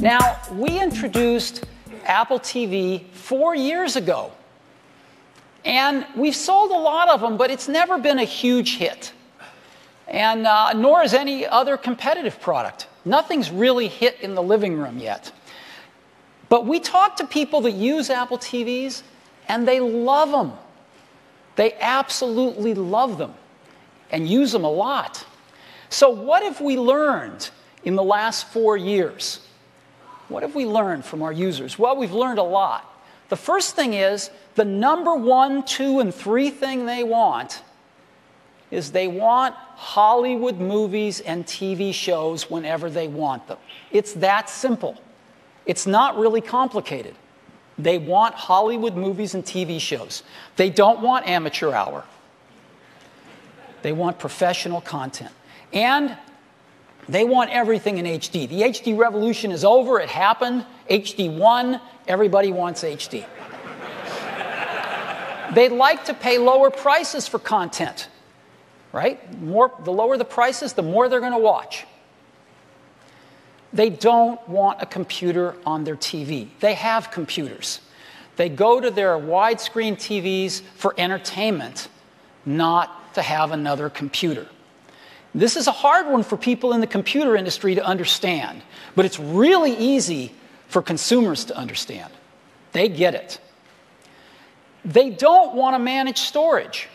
Now, we introduced Apple TV 4 years ago. And we've sold a lot of them, but it's never been a huge hit. And nor is any other competitive product. Nothing's really hit in the living room yet. But we talk to people that use Apple TVs, and they love them. They absolutely love them and use them a lot. So what have we learned in the last 4 years? What have we learned from our users? Well, we've learned a lot. The first thing is, the number 1, 2, and 3 thing they want is they want Hollywood movies and TV shows whenever they want them. It's that simple. It's not really complicated. They want Hollywood movies and TV shows. They don't want amateur hour. They want professional content. And they want everything in HD. The HD revolution is over. It happened. HD won. Everybody wants HD. They'd like to pay lower prices for content, right? The lower the prices, the more they're going to watch. They don't want a computer on their TV. They have computers. They go to their widescreen TVs for entertainment, not to have another computer. This is a hard one for people in the computer industry to understand, but it's really easy for consumers to understand. They get it. They don't want to manage storage.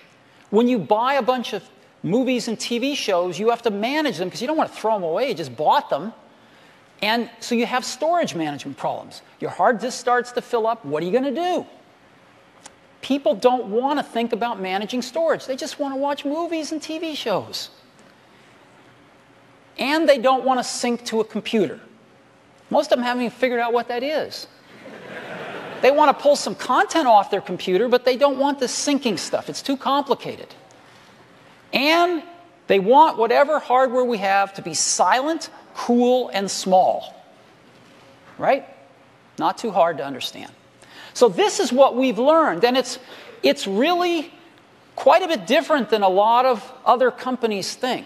When you buy a bunch of movies and TV shows, you have to manage them because you don't want to throw them away. You just bought them. And so you have storage management problems. Your hard disk starts to fill up. What are you going to do? People don't want to think about managing storage. They just want to watch movies and TV shows. And they don't want to sync to a computer. Most of them haven't even figured out what that is. They want to pull some content off their computer, but they don't want the syncing stuff. It's too complicated. And they want whatever hardware we have to be silent, cool, and small. Right? Not too hard to understand. So this is what we've learned. And it's really quite a bit different than a lot of other companies think.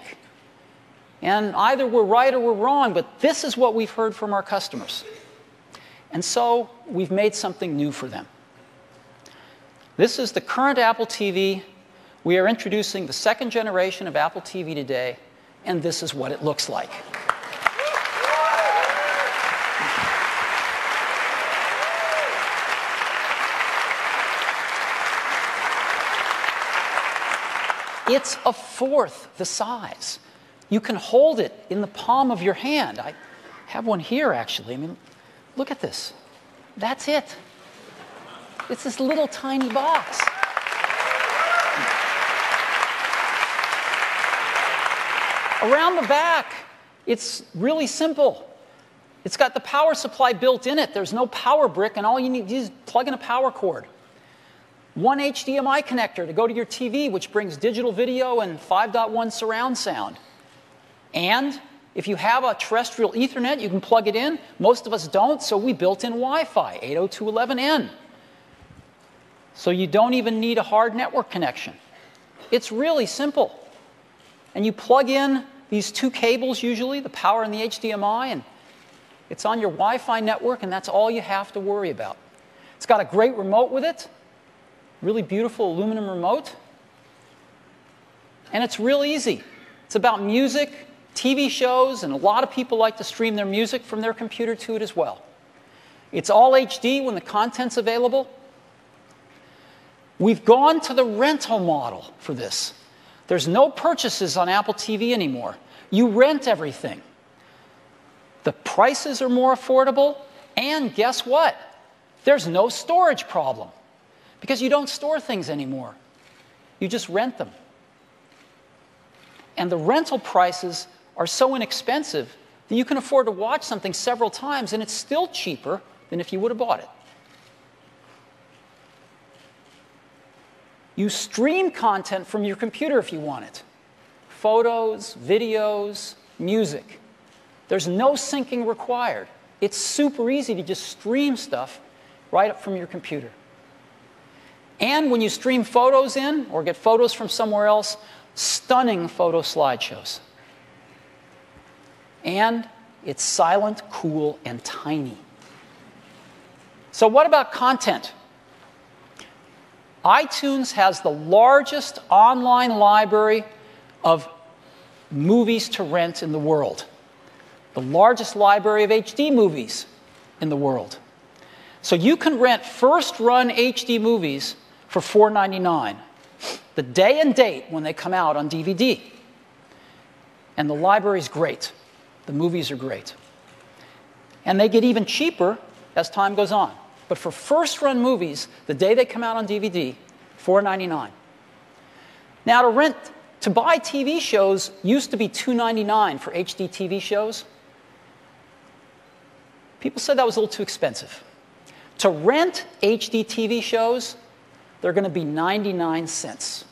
And either we're right or we're wrong, but this is what we've heard from our customers. And so we've made something new for them. This is the current Apple TV. We are introducing the second generation of Apple TV today, and this is what it looks like. It's a fourth the size. You can hold it in the palm of your hand. I have one here, actually. I mean, look at this. That's it. It's this little tiny box. Around the back, it's really simple. It's got the power supply built in it. There's no power brick, and all you need is plug in a power cord. One HDMI connector to go to your TV, which brings digital video and 5.1 surround sound. And if you have a terrestrial Ethernet, you can plug it in. Most of us don't, so we built in Wi-Fi, 802.11n. So you don't even need a hard network connection. It's really simple. And you plug in these two cables, usually, the power and the HDMI, and it's on your Wi-Fi network, and that's all you have to worry about. It's got a great remote with it, really beautiful aluminum remote. And it's real easy. It's about music, TV shows, and a lot of people like to stream their music from their computer to it as well. It's all HD when the content's available. We've gone to the rental model for this. There's no purchases on Apple TV anymore. You rent everything. The prices are more affordable, and guess what? There's no storage problem because you don't store things anymore. You just rent them. And the rental prices are so inexpensive that you can afford to watch something several times, and it's still cheaper than if you would have bought it. You stream content from your computer if you want it. Photos, videos, music. There's no syncing required. It's super easy to just stream stuff right up from your computer. And when you stream photos in or get photos from somewhere else, stunning photo slideshows. And It's silent, cool, and tiny. So what about content? iTunes has the largest online library of movies to rent in the world. The largest library of HD movies in the world. So you can rent first-run HD movies for $4.99, the day and date when they come out on DVD. And the library's great. The movies are great. And they get even cheaper as time goes on. But for first-run movies, the day they come out on DVD, $4.99. Now, to buy TV shows used to be $2.99 for HD TV shows. People said that was a little too expensive. To rent HD TV shows, they're going to be 99 cents.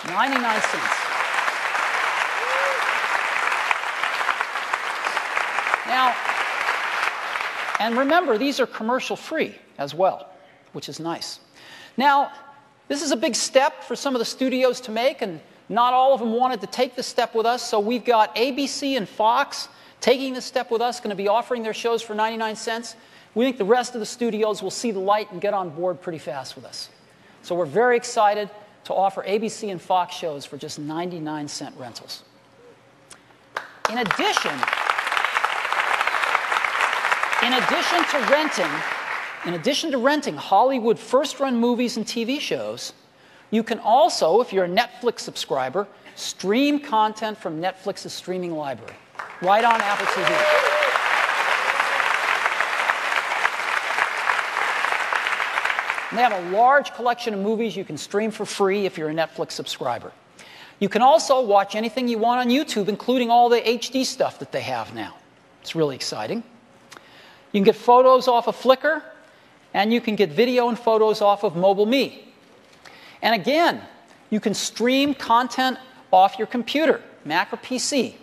99 cents. Now, and remember, these are commercial-free as well, which is nice. Now, this is a big step for some of the studios to make, and not all of them wanted to take this step with us, so we've got ABC and Fox taking this step with us, going to be offering their shows for 99 cents. We think the rest of the studios will see the light and get on board pretty fast with us. So we're very excited to offer ABC and Fox shows for just 99-cent rentals. In addition to renting Hollywood first-run movies and TV shows, you can also, if you're a Netflix subscriber, stream content from Netflix's streaming library right on Apple TV. And they have a large collection of movies you can stream for free if you're a Netflix subscriber. You can also watch anything you want on YouTube, including all the HD stuff that they have now. It's really exciting. You can get photos off of Flickr, and you can get video and photos off of MobileMe. And again, you can stream content off your computer, Mac or PC.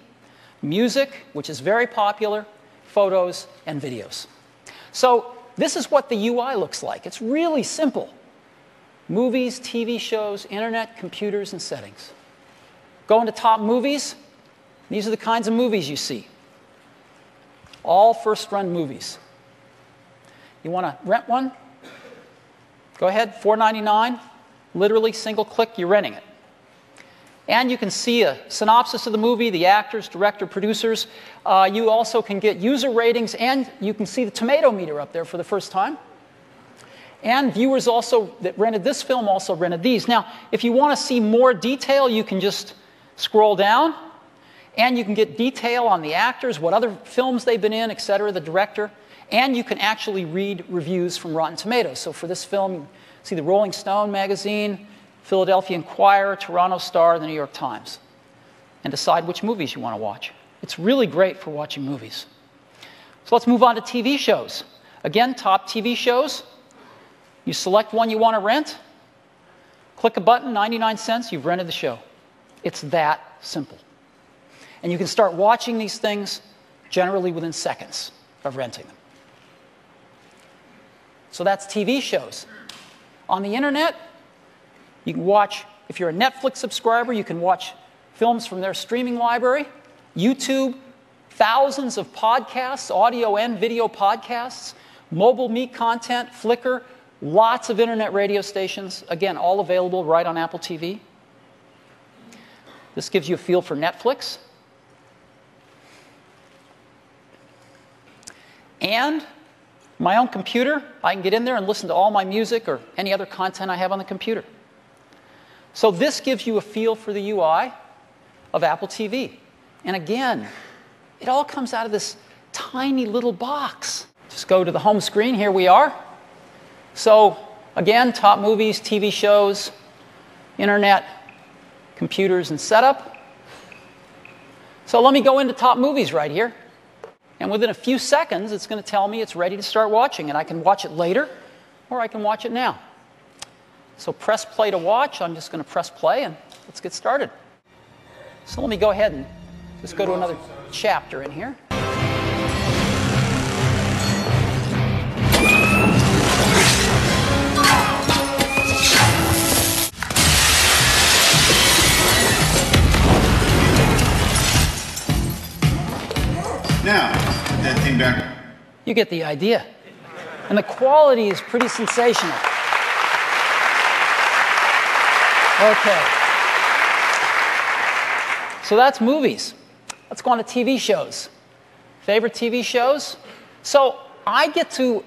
Music, which is very popular, photos, and videos. So this is what the UI looks like. It's really simple. Movies, TV shows, internet, computers, and settings. Go into top movies. These are the kinds of movies you see. All first-run movies. You want to rent one? Go ahead, $4.99. Literally, single click, you're renting it. And you can see a synopsis of the movie, the actors, director, producers. You also can get user ratings, and you can see the tomato meter up there for the first time. And viewers also that rented this film also rented these. Now, if you want to see more detail, you can just scroll down, and you can get detail on the actors, what other films they've been in, et cetera, the director. And you can actually read reviews from Rotten Tomatoes. So for this film, you see the Rolling Stone magazine, Philadelphia Inquirer, Toronto Star, the New York Times, and decide which movies you want to watch. It's really great for watching movies. So let's move on to TV shows. Again, top TV shows. You select one you want to rent, click a button, 99 cents, you've rented the show. It's that simple. And you can start watching these things generally within seconds of renting them. So that's TV shows. On the internet, you can watch, if you're a Netflix subscriber, you can watch films from their streaming library. YouTube, thousands of podcasts, audio and video podcasts, MobileMe content, Flickr, lots of internet radio stations. Again, all available right on Apple TV. This gives you a feel for Netflix. And my own computer, I can get in there and listen to all my music or any other content I have on the computer. So this gives you a feel for the UI of Apple TV. And again, it all comes out of this tiny little box. Just go to the home screen. Here we are. So again, top movies, TV shows, internet, computers, and setup. So let me go into top movies right here. And within a few seconds, it's going to tell me it's ready to start watching. And I can watch it later, or I can watch it now. So press play to watch. I'm just going to press play, and let's get started. So let me go ahead and just go to another chapter in here. Now, put that thing back. You get the idea. And the quality is pretty sensational. Okay. So that's movies. Let's go on to TV shows. Favorite TV shows? So I get to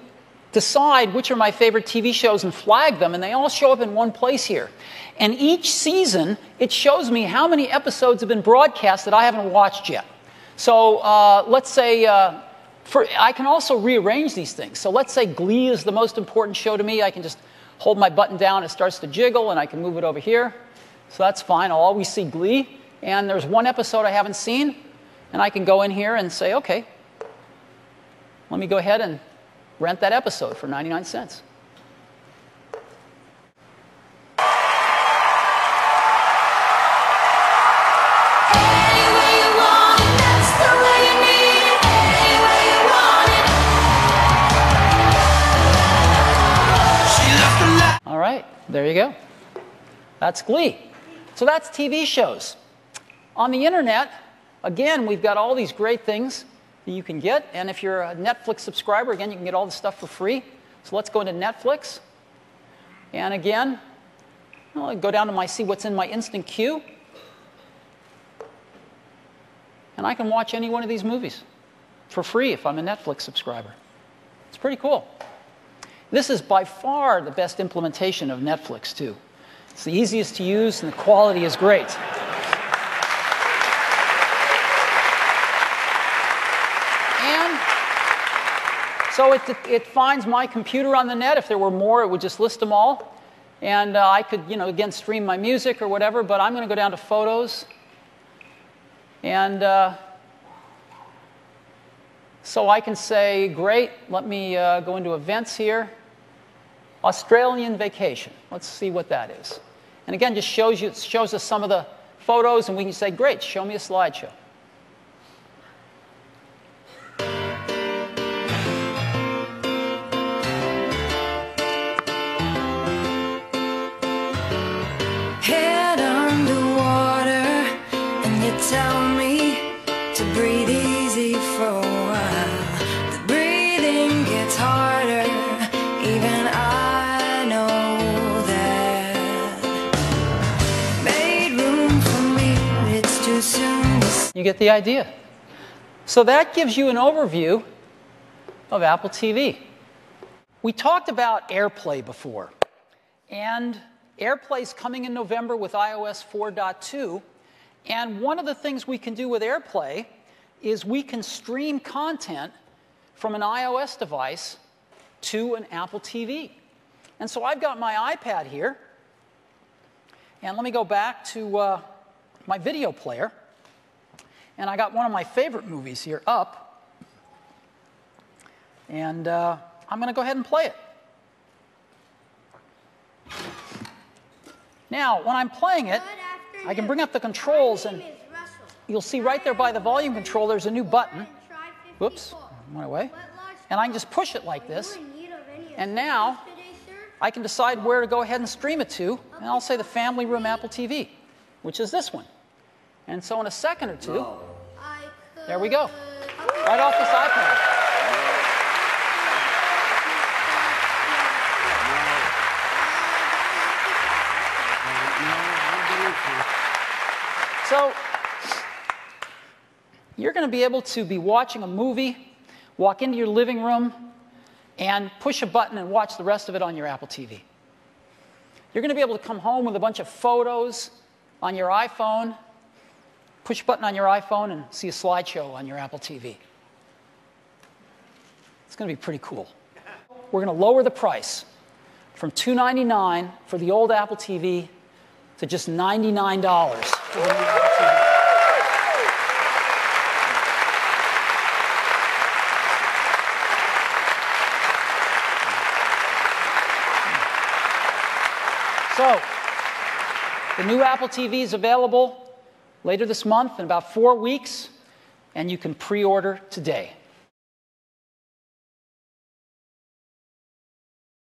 decide which are my favorite TV shows and flag them, and they all show up in one place here. And each season, it shows me how many episodes have been broadcast that I haven't watched yet. So let's say, I can also rearrange these things. So let's say Glee is the most important show to me. I can just hold my button down, it starts to jiggle, and I can move it over here. So that's fine. I'll always see Glee. And there's one episode I haven't seen, and I can go in here and say, okay, let me go ahead and rent that episode for 99 cents. All right, there you go. That's Glee. So that's TV shows. On the internet, again, we've got all these great things that you can get. And if you're a Netflix subscriber, again, you can get all the stuff for free. So let's go into Netflix. And again, I'll go down to see what's in my instant queue. And I can watch any one of these movies for free if I'm a Netflix subscriber. It's pretty cool. This is by far the best implementation of Netflix, too. It's the easiest to use, and the quality is great. And so it finds my computer on the net. If there were more, it would just list them all. And I could, again, stream my music or whatever, but I'm going to go down to Photos. And so I can say, great, let me go into Events here. Australian vacation. Let's see what that is. And again, just shows us some of the photos, and we can say, great, show me a slideshow. Head underwater, and you tell me to breathe easy for a while. The breathing gets harder, even I know that. Made room for me, it's too soon to... You get the idea. So that gives you an overview of Apple TV. We talked about AirPlay before, and AirPlay's coming in November with iOS 4.2, and one of the things we can do with AirPlay is we can stream content from an iOS device to an Apple TV. And so I've got my iPad here, and let me go back to my video player, and I got one of my favorite movies here up, and I'm going to go ahead and play it. Now, when I'm playing it, I can bring up the controls, and you'll see right there by the volume control, there's a new button. Whoops, went away. And I can just push it like this. And now, I can decide where to go ahead and stream it to. And I'll say the Family Room Apple TV, which is this one. And so in a second or two, there we go. Right off this iPad. So you're going to be able to be watching a movie, walk into your living room, and push a button and watch the rest of it on your Apple TV. You're going to be able to come home with a bunch of photos on your iPhone, push a button on your iPhone, and see a slideshow on your Apple TV. It's going to be pretty cool. We're going to lower the price from $299 for the old Apple TV to just $99 for the new Apple TV. So, the new Apple TV is available later this month in about 4 weeks, and you can pre-order today.